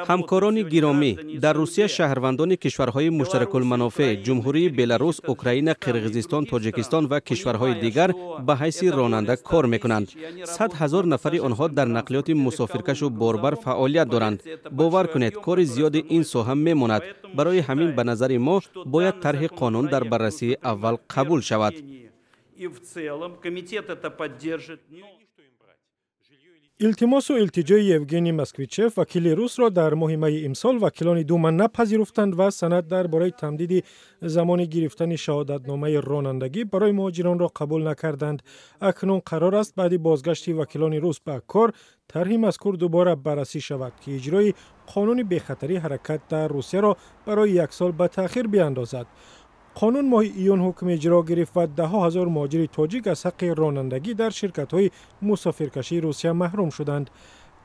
همکاران گرامی، در روسیه شهروندان کشورهای مشترک المنافع جمهوری بلاروس، اوکراین، قرقیزستان، تاجیکستان و کشورهای دیگر به حیث راننده کار میکنند. 100,000 نفری آنها در نقلیات مسافرکش و باربر فعالیت دارند. باور کنید کار زیاد این ساحه میماند. برای همین به نظر ما باید طرح قانون در بررسی اول قبول شود. التماس و التجای یوگنی مسکویچف وکیل روس را در ماه می امسال وکیلان دوم نپذیرفتند و سند درباره تمدید زمان گرفتن شهادتنامه رانندگی برای مهاجران را قبول نکردند. اکنون قرار است بعد بازگشت وکیلان روس به کار طرح مذکور دوباره بررسی شود که اجرای قانون بی‌خطری حرکت در روسیه را برای 1 سال به تأخیر بیاندازد. قانون ماه ایون حکم اجرا گرفت و 10,000 مهاجر تاجیک از حق رانندگی در شرکت‌های مسافرکشی روسیه محروم شدند.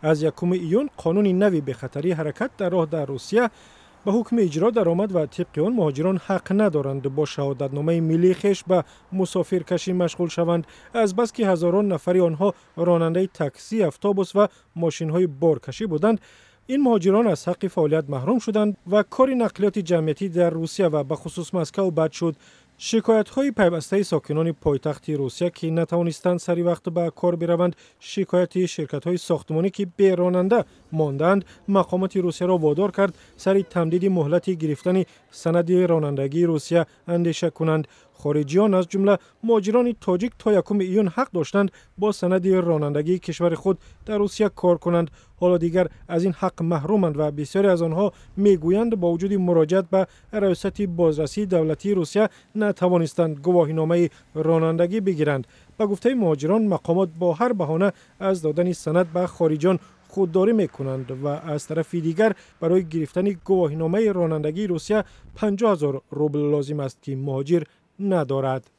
از 1 ایون قانون نوی به خطری حرکت در راه در روسیه به حکم اجرا درآمد و طبق آن مهاجران حق ندارند با شهادتنامه ملی خویش به مسافرکشی مشغول شوند، از بس که هزاران نفری آنها راننده تاکسی، اتوبوس و ماشین‌های بارکشی بودند. این مهاجران از حق فعالیت محروم شدند و کار نقلیات جمعیتی در روسیه و به خصوص مسکو بد شد. شکایت‌های پیوسته ساکنان پایتخت روسیه که نتوانستند سری وقت به کار بروند، شکایت شرکت‌های ساختمانی که بی راننده ماندند، مقامات روسیه را وادار کرد سری تمدید مهلت گرفتن سند رانندگی روسیه اندیشه کنند. خارجیان از جمله مهاجران تاجیک تا 1 ایون حق داشتند با سند رانندگی کشور خود در روسیه کار کنند. حالا دیگر از این حق محرومند و بسیاری از آنها میگویند با وجود مراجعت به ریاست بازرسی دولتی روسیه نتوانستند گواهینامه رانندگی بگیرند. به گفته مهاجران مقامات با هر بهانه از دادن سند به خارجیان خودداری میکنند و از طرف دیگر برای گرفتن گواهینامه رانندگی روسیه 50,000 روبل لازم است که مهاجر ندارد.